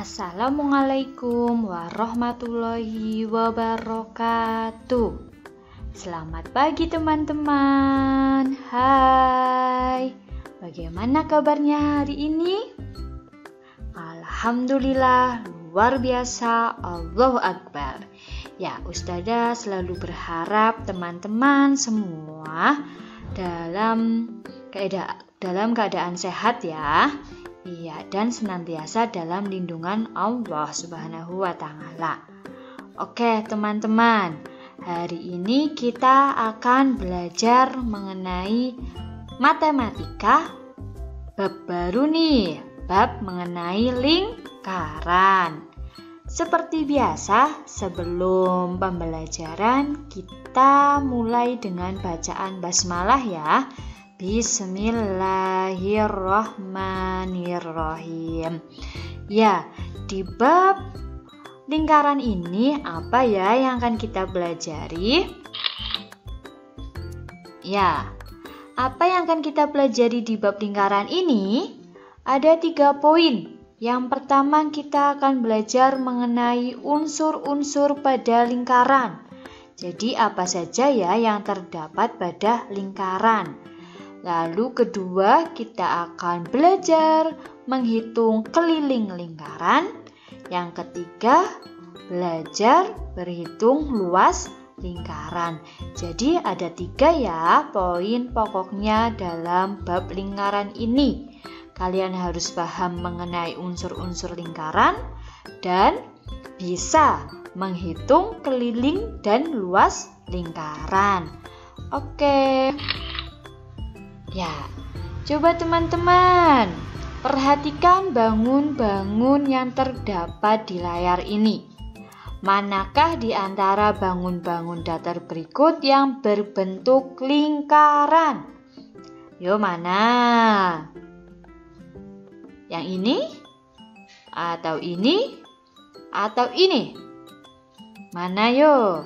Assalamualaikum warahmatullahi wabarakatuh. Selamat pagi teman-teman. Hai, bagaimana kabarnya hari ini? Alhamdulillah, luar biasa, Allahu Akbar. Ya, Ustazah selalu berharap teman-teman semua dalam keadaan sehat ya. Iya, dan senantiasa dalam lindungan Allah Subhanahu wa Ta'ala. Oke, teman-teman, hari ini kita akan belajar mengenai matematika bab baru nih, bab mengenai lingkaran. Seperti biasa, sebelum pembelajaran kita mulai dengan bacaan basmalah ya. Bismillahirrahmanirrahim. Ya, di bab lingkaran ini apa ya yang akan kita pelajari? Ya, apa yang akan kita pelajari di bab lingkaran ini? Ada 3 poin. Yang pertama kita akan belajar mengenai unsur-unsur pada lingkaran. Jadi apa saja ya yang terdapat pada lingkaran? Lalu kedua, kita akan belajar menghitung keliling lingkaran. Yang ketiga, belajar berhitung luas lingkaran. Jadi ada 3 ya poin pokoknya dalam bab lingkaran ini. Kalian harus paham mengenai unsur-unsur lingkaran dan bisa menghitung keliling dan luas lingkaran. Oke. Ya, coba teman-teman perhatikan bangun-bangun yang terdapat di layar ini. Manakah di antara bangun-bangun datar berikut yang berbentuk lingkaran? Yo, mana? Yang ini? Atau ini? Atau ini? Mana yo?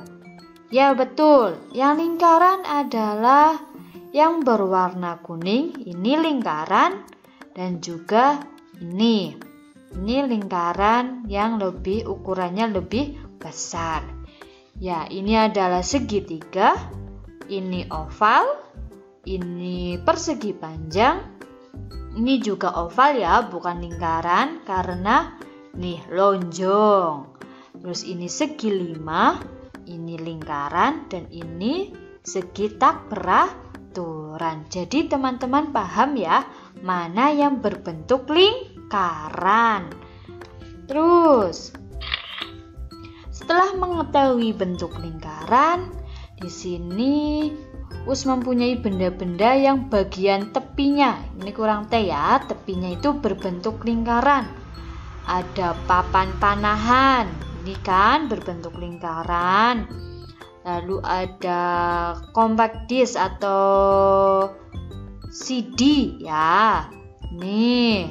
Ya betul, yang lingkaran adalah yang berwarna kuning, ini lingkaran, dan juga ini lingkaran yang ukurannya lebih besar. Ya, ini adalah segitiga, ini oval, ini persegi panjang, ini juga oval ya, bukan lingkaran karena nih lonjong. Terus ini segi 5, ini lingkaran, dan ini segi tak beraturan. Jadi teman-teman paham ya mana yang berbentuk lingkaran. Terus setelah mengetahui bentuk lingkaran, di sini Us mempunyai benda-benda yang bagian tepinya, ini kurang T ya, tepinya itu berbentuk lingkaran. Ada papan panahan, ini kan berbentuk lingkaran. Lalu ada compact disc atau CD ya. Nih.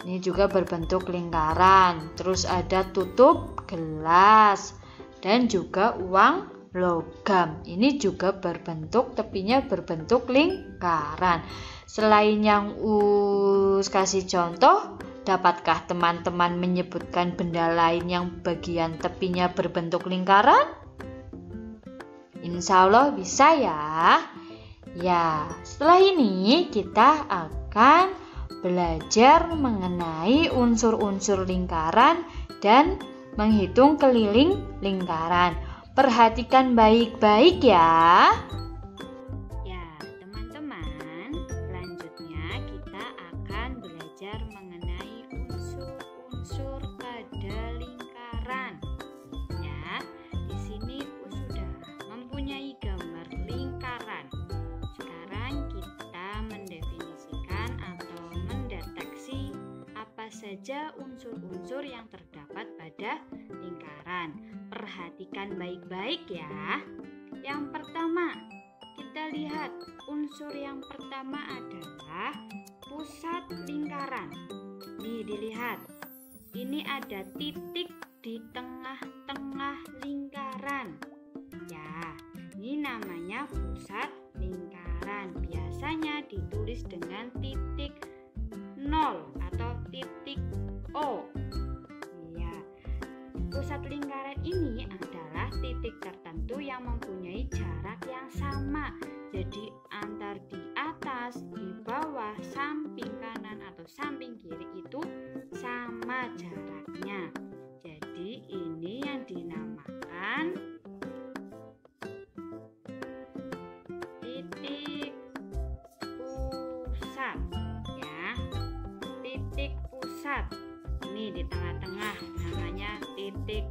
Ini juga berbentuk lingkaran. Terus ada tutup gelas dan juga uang logam. Ini juga tepinya berbentuk lingkaran. Selain yang Us kasih contoh, dapatkah teman-teman menyebutkan benda lain yang bagian tepinya berbentuk lingkaran? Insya Allah bisa ya. Ya, setelah ini kita akan belajar mengenai unsur-unsur lingkaran dan menghitung keliling lingkaran. Perhatikan baik-baik ya. Ya, teman-teman, selanjutnya kita akan belajar mengenai unsur-unsur pada lingkaran. Ya, di sini sudah mempunyai gambar lingkaran. Sekarang kita mendefinisikan atau mendeteksi apa saja unsur-unsur yang terdapat pada lingkaran. Perhatikan baik-baik ya. Yang pertama, kita lihat unsur yang pertama adalah pusat lingkaran. Nih, dilihat. Ini ada titik di tengah-tengah lingkaran. Ya, ini namanya pusat lingkaran. Biasanya ditulis dengan titik nol atau titik O. Ya, pusat lingkaran ini adalah titik tertentu yang mempunyai jarak yang sama. Jadi antar di atas, di bawah, samping kanan atau samping kiri itu sama jaraknya. Jadi ini yang dinamakan titik pusat, ya. Titik pusat ini di tengah-tengah namanya titik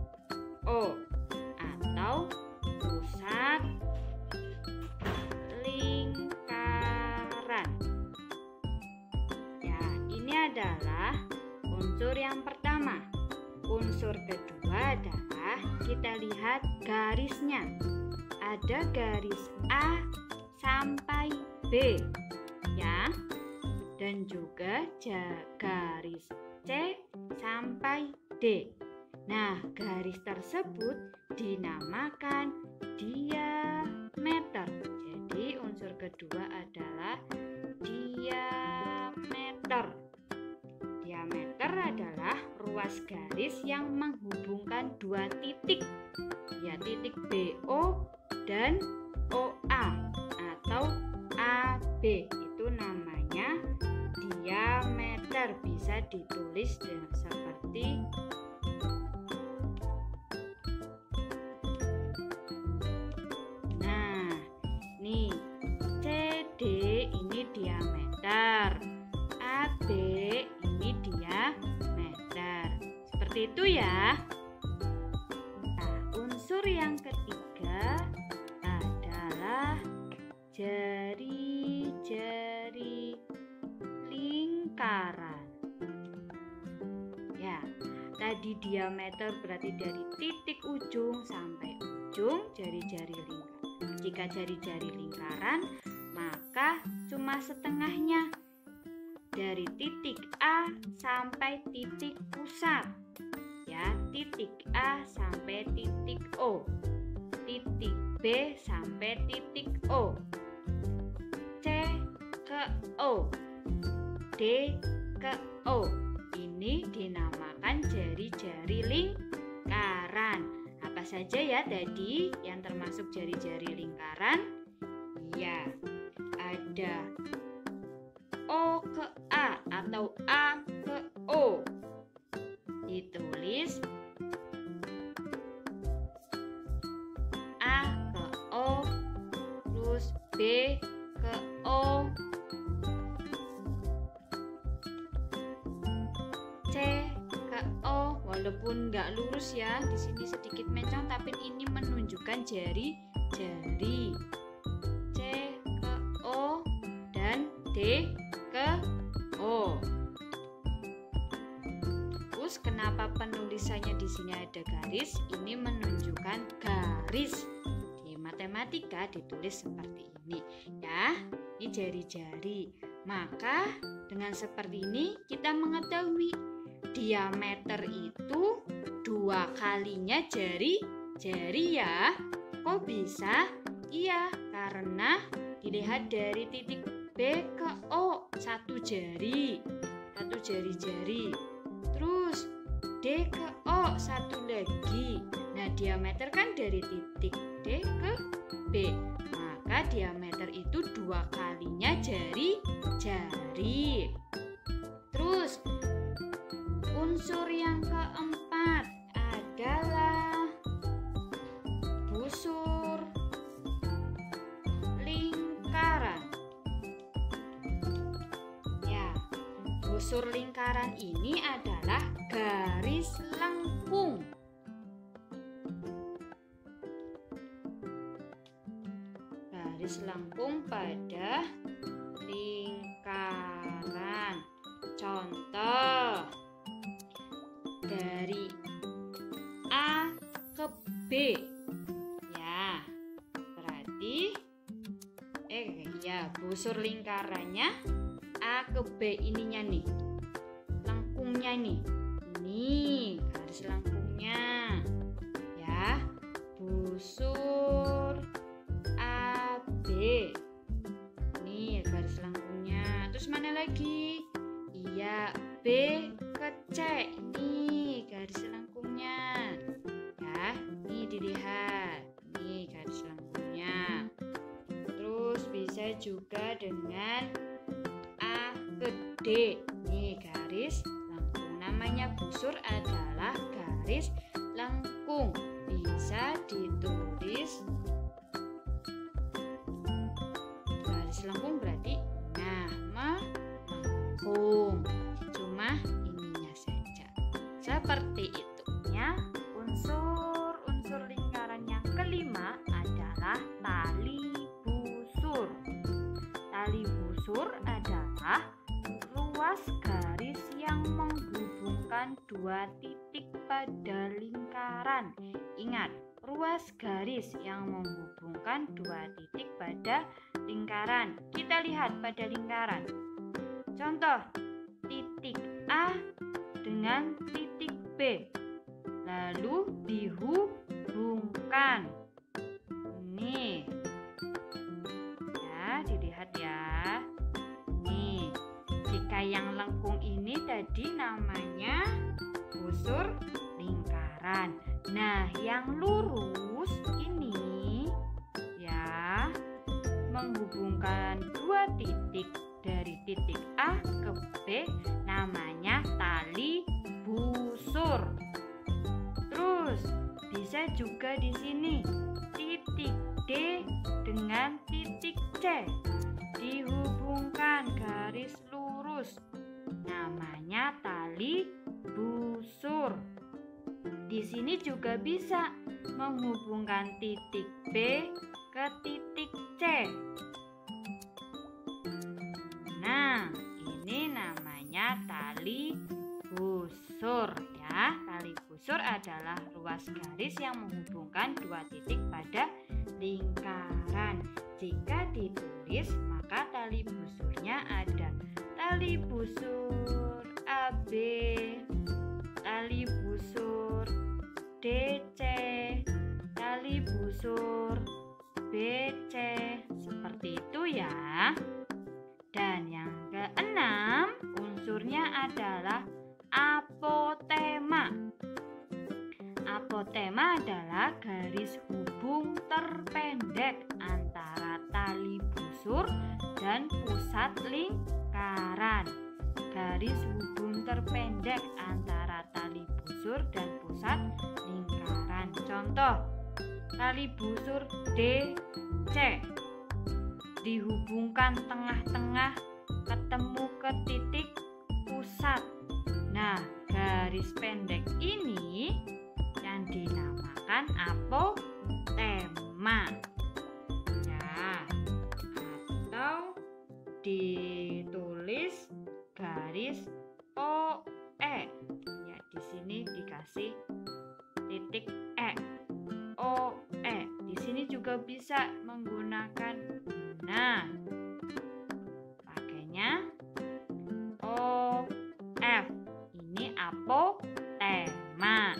O atau pusat lingkaran. Ya, ini adalah unsur yang pertama. Unsur kedua adalah kita lihat garisnya. Ada garis A sampai B, ya, dan juga garis C sampai D. Nah, garis tersebut dinamakan diameter. Jadi unsur kedua adalah diameter. Diameter adalah ruas garis yang menghubungkan dua titik, ya, titik BO dan OA atau AB. Itu namanya diameter. Bisa ditulis dengan seperti CD ini diameter, AB ini diameter. Seperti itu ya. Nah, unsur yang ketiga adalah jari-jari lingkaran. Ya, tadi diameter berarti dari titik ujung sampai ujung jari-jari lingkaran. Jika jari-jari lingkaran, maka cuma setengahnya dari titik A sampai titik pusat, ya, titik A sampai titik O, titik B sampai titik O, C ke O, D ke O. Ini dinamakan jari-jari lingkaran. Apa saja ya tadi yang termasuk jari-jari lingkaran? Ya, ada O ke A atau A ke O. Ditulis A ke O, terus B ke O, C ke O. Walaupun nggak lurus ya, di sini sedikit mencong, tapi ini menunjukkan jari-jari. C ke O dan D ke O. Terus kenapa penulisannya di sini ada garis? Ini menunjukkan garis. Di matematika ditulis seperti ini, ya. Ini jari-jari. Maka dengan seperti ini kita mengetahui diameter itu 2 kalinya jari-jari ya. Kok bisa? Iya, karena dilihat dari titik B ke O, 1 jari, 1 jari-jari. Terus D ke O, 1 lagi. Nah, diameter kan dari titik D ke B. Maka diameter itu 2 kalinya jari-jari. Terus unsur yang keempat adalah busur lingkaran. Ya, busur lingkaran ini adalah garis lengkung. Garis lengkung pada lingkaran. Contoh, dari A ke B, ya, berarti busur lingkarannya A ke B ininya nih, lengkungnya nih, ini garis lengkungnya, ya, busur AB, nih garis lengkungnya. Terus mana lagi? Iya, B ke C. Ini garis lengkungnya. Ya, ini dilihat. Ini garis lengkungnya. Terus bisa juga dengan A ke D. Ini garis lengkung. Namanya busur adalah garis lengkung. Bisa ditulis garis lengkung berarti melengkung. Cuma ininya saja. Seperti itu ya. Unsur lingkaran yang kelima adalah tali busur. Tali busur adalah ruas garis yang menghubungkan dua titik pada lingkaran. Ingat, ruas garis yang menghubungkan dua titik pada lingkaran. Kita lihat pada lingkaran. Contoh, titik A dengan titik B. Lalu dihubungkan. Ini. Ya, dilihat ya. Nih, jika yang lengkung ini tadi namanya busur lingkaran. Nah, yang lurus ini ya menghubungkan dua titik dari titik A ke B namanya tali busur. Terus bisa juga di sini titik D dengan titik C dihubungkan garis lurus namanya tali busur. Di sini juga bisa menghubungkan titik B ke titik C. Nah, ini namanya tali busur ya. Tali busur adalah ruas garis yang menghubungkan dua titik pada lingkaran. Jika ditulis, maka tali busurnya ada tali busur AB, tali busur DC, tali busur BC. Seperti itu ya. Dan yang keenam, unsurnya adalah apotema. Apotema adalah garis hubung terpendek antara tali busur dan pusat lingkaran. Garis hubung terpendek antara tali busur dan pusat lingkaran. Contoh, tali busur DC dihubungkan tengah-tengah ketemu ke titik pusat. Nah, garis pendek ini yang dinamakan apotema ya, atau ditulis garis OE ya. Di sini dikasih titik E, OE. Di sini juga bisa menggunakan pakainya OF. Ini apotema.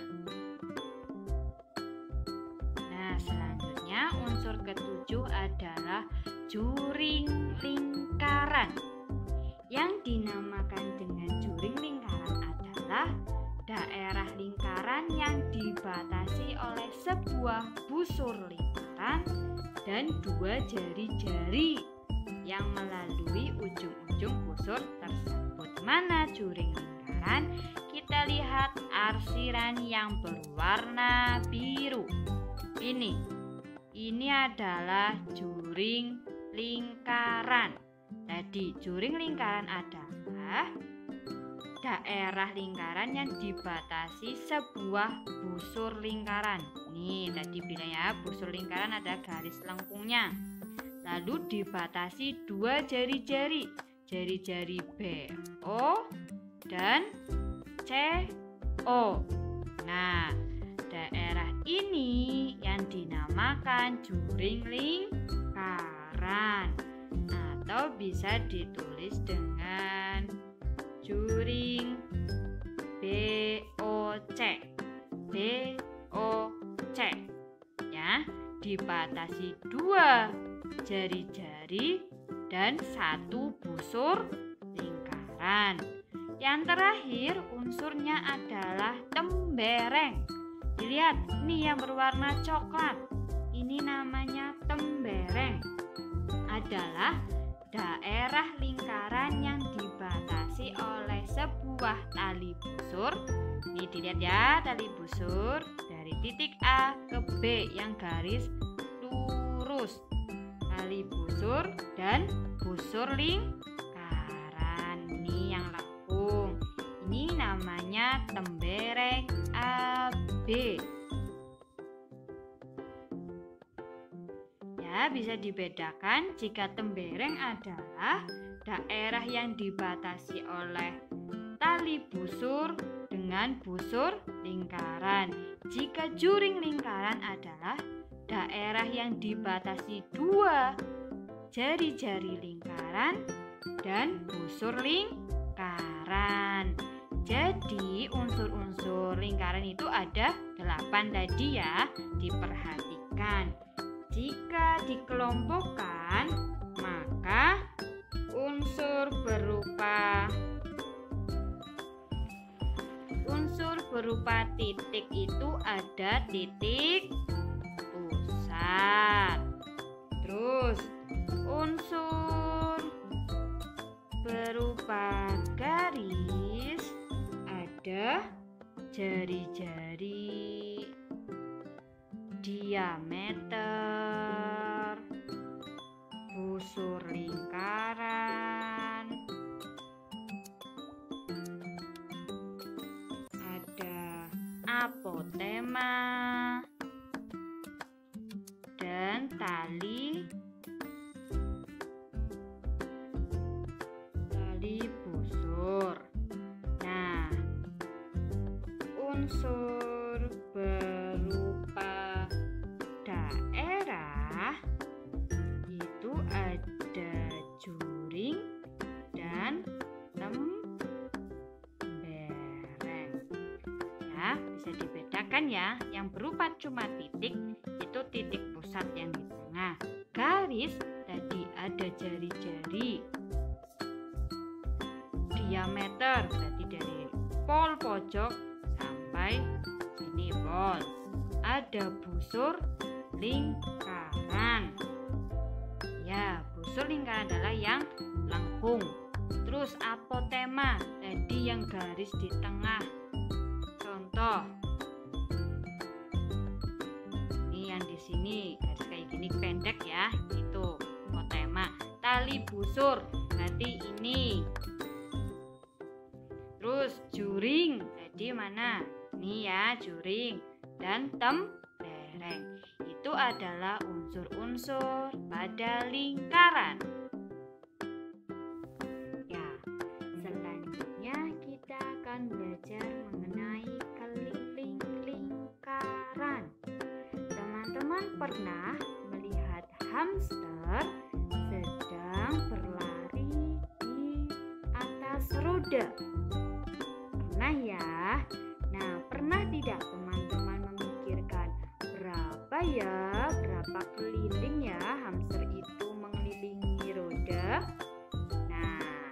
Nah, selanjutnya unsur ketujuh adalah juring lingkaran. Yang dinamakan dengan juring lingkaran adalah daerah lingkaran yang dibatasi oleh sebuah busur lingkaran dan dua jari-jari yang melalui ujung-ujung busur tersebut. Mana juring lingkaran? Kita lihat arsiran yang berwarna biru. Ini adalah juring lingkaran. Tadi juring lingkaran adalah daerah lingkaran yang dibatasi sebuah busur lingkaran. Nih, tadi bilang ya, busur lingkaran ada garis lengkungnya. Lalu dibatasi dua jari-jari, jari-jari BO dan CO. Nah, daerah ini yang dinamakan juring lingkaran atau bisa ditulis dengan juring BOC. BOC ya, dibatasi dua jari-jari dan satu busur lingkaran. Yang terakhir unsurnya adalah tembereng. Dilihat, nih yang berwarna coklat. Ini namanya tembereng. Adalah daerah lingkaran yang dibatasi oleh sebuah tali busur. Ini dilihat ya, tali busur dari titik A ke B yang garis lurus. Tali busur dan busur lingkaran. Ini yang lengkung. Ini namanya tembereng AB. Ya, bisa dibedakan jika tembereng adalah daerah yang dibatasi oleh tali busur dengan busur lingkaran. Jika juring lingkaran adalah daerah yang dibatasi dua jari-jari lingkaran dan busur lingkaran. Jadi unsur-unsur lingkaran itu ada 8 tadi ya, diperhatikan. Jika dikelompokkan, maka unsur berupa titik itu ada titik pusat. Terus unsur berupa garis ada jari-jari, diameter, busur lingkaran, ada apotema, dan tali busur. Nah, unsur berupa daerah itu ada juring dan tembereng. Ya, bisa dibedakan ya. Yang berupa cuma titik itu titik pusat yang di tengah. Garis tadi ada jari-jari. Diameter berarti dari pol pojok sampai sini pol. Ada busur lingkaran. Ya, busur lingkaran adalah yang lengkung. Terus apotema tadi yang garis di tengah. Contoh. Ini yang di sini garis kayak gini pendek ya, itu apotema. Tali busur berarti ini. Terus juring tadi mana? Ini ya, juring dan tembereng. Itu adalah unsur-unsur pada lingkaran. Ya, selanjutnya kita akan belajar mengenai keliling lingkaran. Teman-teman pernah melihat hamster sedang berlari di atas roda? Pernah ya? Nah, pernah tidak teman-teman memikirkan berapa keliling ya hamster itu mengelilingi roda? Nah,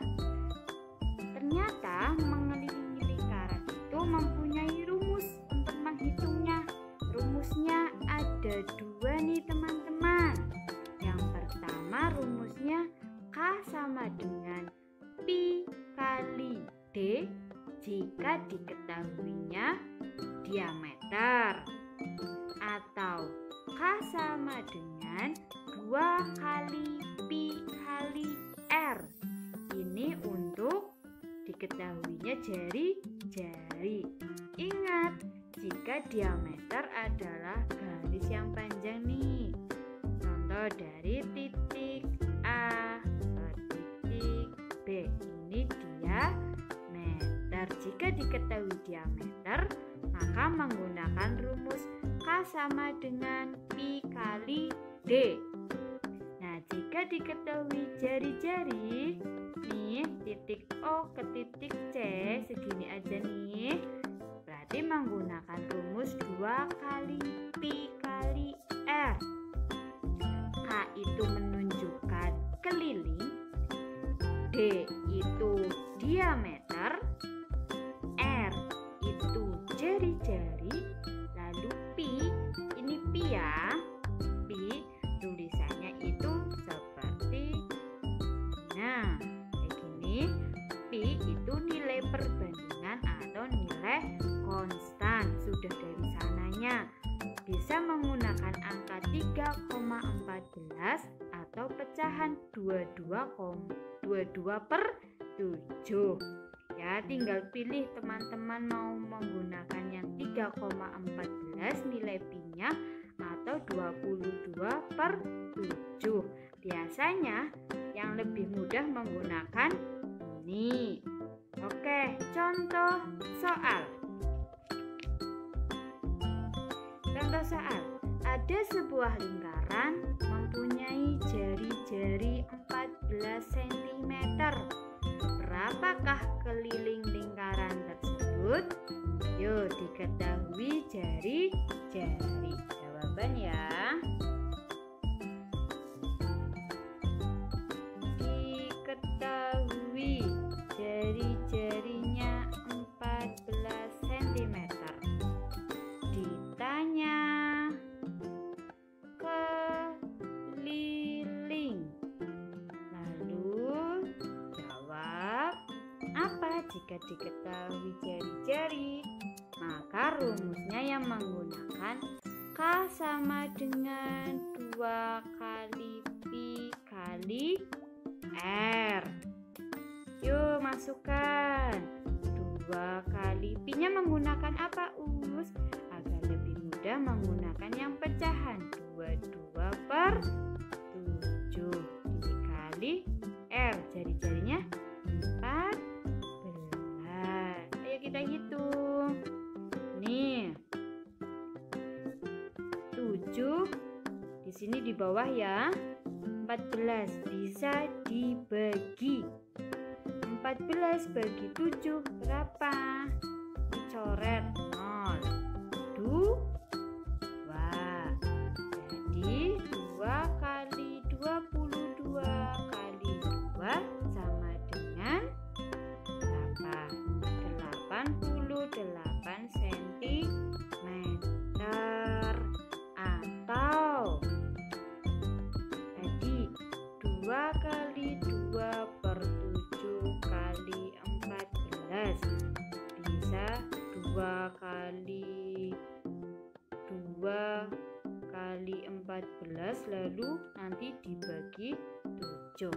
ternyata mengelilingi lingkaran itu mempunyai rumus untuk menghitungnya. Rumusnya ada 2 nih teman-teman. Yang pertama rumusnya K sama dengan Pi kali D jika diketahuinya diameter, atau K sama dengan 2 kali Pi kali R. Ini untuk diketahuinya jari-jari. Ingat, jika diameter adalah garis yang panjang nih. Contoh dari titik A ke titik B. Ini diameter. Jika diketahui diameter, maka menggunakan rumus K sama dengan Pi kali D. Nah, jika diketahui jari-jari, nih titik O ke titik C segini aja nih, berarti menggunakan rumus 2 kali Pi kali R. K itu menunjukkan keliling, D itu diameter, 3,14 atau pecahan 22/7. Ya, tinggal pilih teman-teman mau menggunakan yang 3,14 nilai pi-nya atau 22/7. Biasanya yang lebih mudah menggunakan ini. Oke, contoh soal. Contoh soal. Ada sebuah lingkaran mempunyai jari-jari 14 cm. Berapakah keliling lingkaran tersebut? Yuk diketahui jari-jari. Jawaban ya. Diketahui jari-jarinya 14 cm. Ditanya keliling. Lalu jawab, apa jika diketahui jari-jari? Maka rumusnya yang menggunakan K sama dengan 2 kali Pi kali R. Yuk masukkan 2 kali Pi-nya menggunakan apa, Us? Agar lebih mudah menggunakan yang pecahan 22/7 dikali R. Jari-jarinya 14. Ayo kita hitung. Nih 7 di sini di bawah ya. 14 bisa dibagi. 14 bagi 7 berapa? Dicoret 0. 2. Jadi 2 kali 22 kali 2 sama dengan berapa? 88 cm. Atau tadi 2 kali 2/7 kali 14 bisa 2 kali 14 lalu nanti dibagi 7.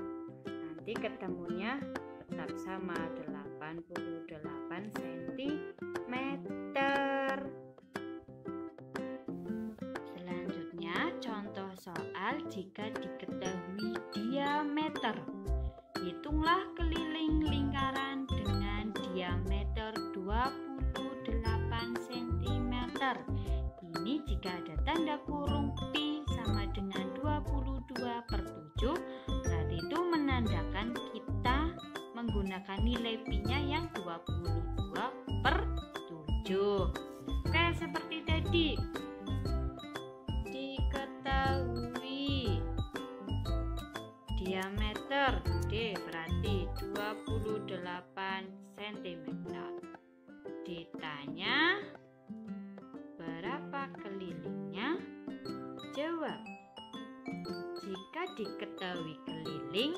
Nanti ketemunya tetap sama 88 cm. Selanjutnya contoh soal jika diketahui diameter. Hitunglah keliling lingkaran dengan diameter 28 cm. Ini jika ada tanda kurung Pi sama dengan 22/7, berarti itu menandakan kita menggunakan nilai Pi-nya yang 22/7. Oke, seperti tadi. Diketahui diameter D berarti 28 cm. Ditanya berapa kelilingnya? Jawab. Jika diketahui keliling,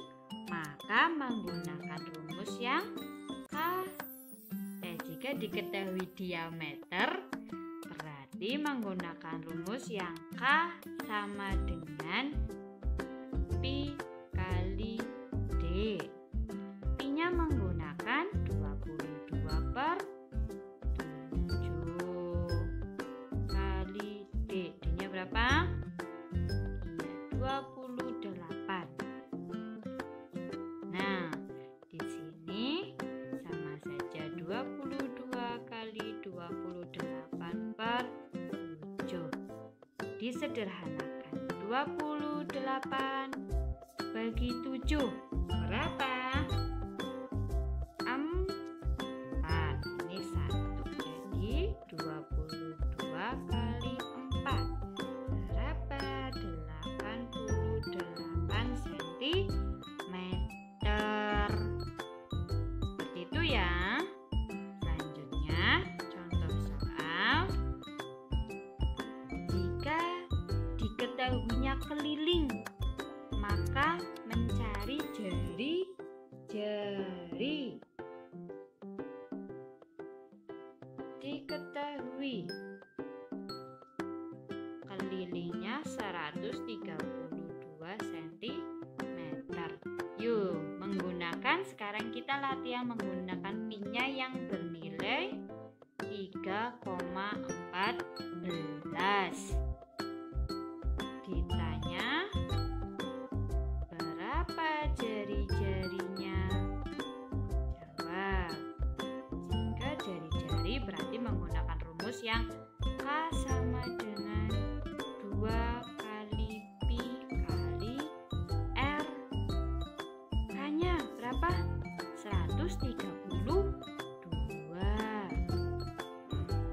maka menggunakan rumus yang jika diketahui diameter, berarti menggunakan rumus yang K sama dengan Pi kali D. Pi-nya menggunakan 22/7 kali D. D-nya berapa? Iya, 28. Nah, di sini sama saja 22 kali 28/7. Disederhanakan. 28 bagi 7 berapa? 4. Ini 1. Jadi 22 kali 4 berapa? 88 cm. Seperti itu ya. Selanjutnya contoh soal. Jika diketahuinya keliling, maka mencari jari-jari. Diketahui kelilingnya 100 kita latihan menggunakan pinnya yang bernilai 3,14. Ditanya, berapa jari-jarinya? Jawab. Jika jari-jari berarti menggunakan rumus yang K sama dengan 2 kali Pi kali R. K-nya berapa? 132.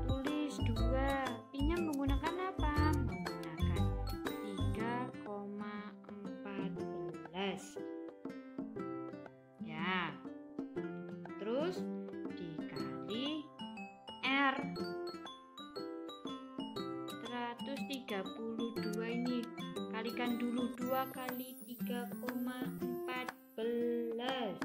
Tulis 2. Pi-nya menggunakan apa? Menggunakan 3,14. Ya. Terus dikali R. 132 ini kalikan dulu 2 kali 3,14.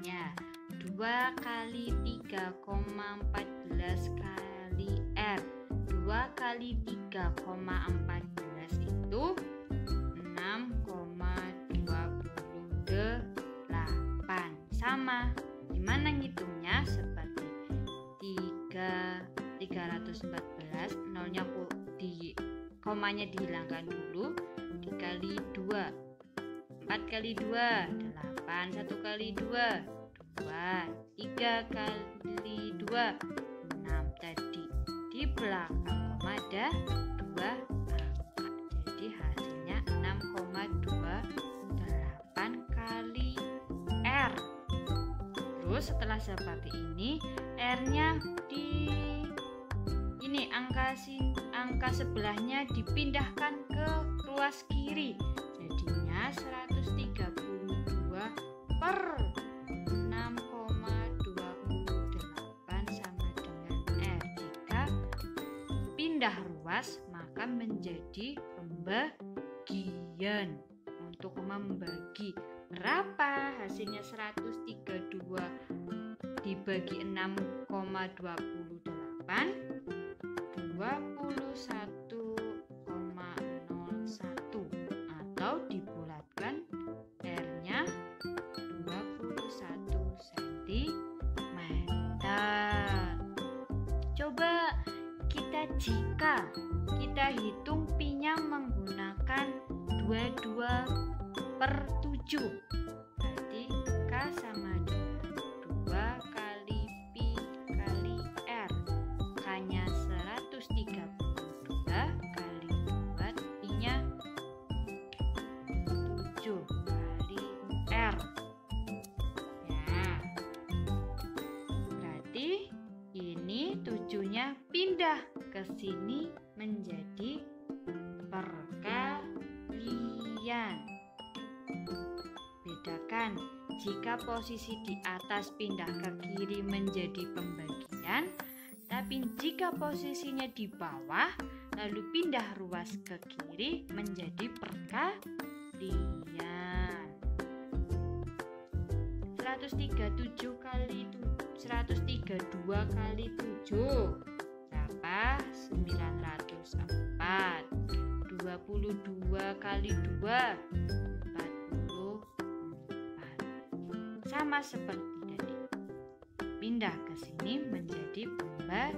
Ya, 2 kali 3,14 kali R. 2 kali 3,14 itu 6,28. Sama. Gimana ngitungnya? Seperti 314, nolnya di komanya dihilangkan dulu, dikali 2. 4 kali 2 8, 1 kali 2 2, 3 kali 2 6. Tadi di belakang koma ada 2 angka, jadi hasilnya 6,28 kali R. Terus setelah seperti ini, R-nya angka sebelahnya dipindahkan ke ruas kiri, jadinya 132 per 6,28 sama dengan R. Jika pindah ruas maka menjadi pembagian. Untuk membagi, berapa hasilnya? 132 dibagi 6,28, 21,01, atau dibulatkan R-nya 21 cm. Coba jika kita hitung Pi-nya menggunakan 22/7, berarti K sama dengan 2 kali Pi kali R. K-nya 132 kali 2, Pi-nya 7 kali R. Ya, berarti ini 7-nya pindah ke sini menjadi perkalian. Bedakan, jika posisi di atas pindah ke kiri menjadi pembagian, tapi jika posisinya di bawah lalu pindah ruas ke kiri menjadi perkalian. 132 kali 7 berapa? 904. 22 kali 2 44. Sama seperti tadi, pindah ke sini menjadi pembagian.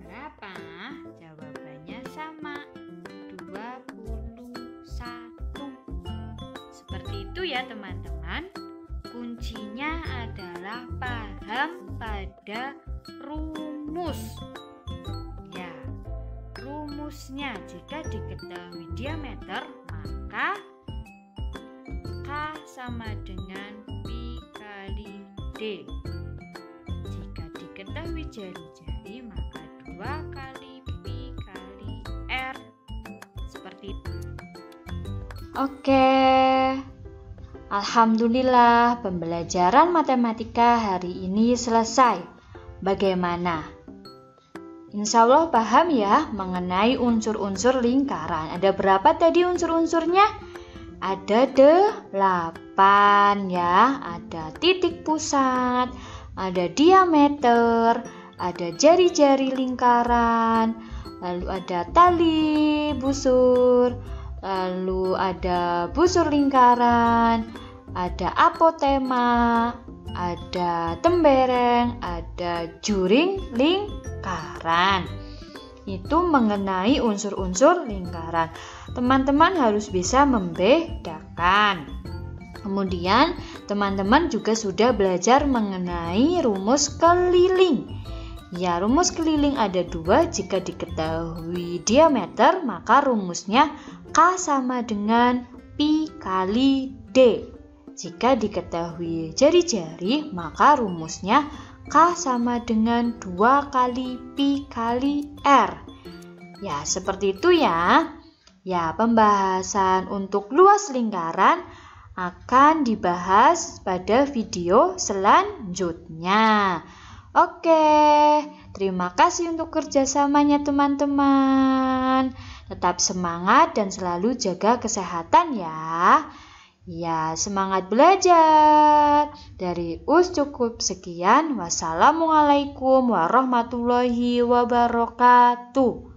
Berapa? Jawabannya sama, 21. Seperti itu ya teman-teman. Kuncinya adalah paham pada rumus. Ya, rumusnya jika diketahui diameter, maka K sama dengan Pi kali D. Jika diketahui jari-jari, maka 2 kali Pi kali R. Seperti itu. Oke. Alhamdulillah, pembelajaran matematika hari ini selesai. Bagaimana? Insya Allah paham ya mengenai unsur-unsur lingkaran. Ada berapa tadi unsur-unsurnya? Ada 8 ya. Ada titik pusat, ada diameter, ada jari-jari lingkaran, lalu ada tali busur, lalu ada busur lingkaran, ada apotema, ada tembereng, ada juring lingkaran. Itu mengenai unsur-unsur lingkaran. Teman-teman harus bisa membedakan. Kemudian teman-teman juga sudah belajar mengenai rumus keliling. Ya, rumus keliling ada 2. Jika diketahui diameter, maka rumusnya K sama dengan Pi kali D. Jika diketahui jari-jari, maka rumusnya K sama dengan 2 kali Pi kali R. Ya, seperti itu ya. Ya, pembahasan untuk luas lingkaran akan dibahas pada video selanjutnya. Oke, terima kasih untuk kerjasamanya teman-teman. Tetap semangat dan selalu jaga kesehatan ya. Ya, semangat belajar. Dari Us cukup sekian. Wassalamualaikum warahmatullahi wabarakatuh.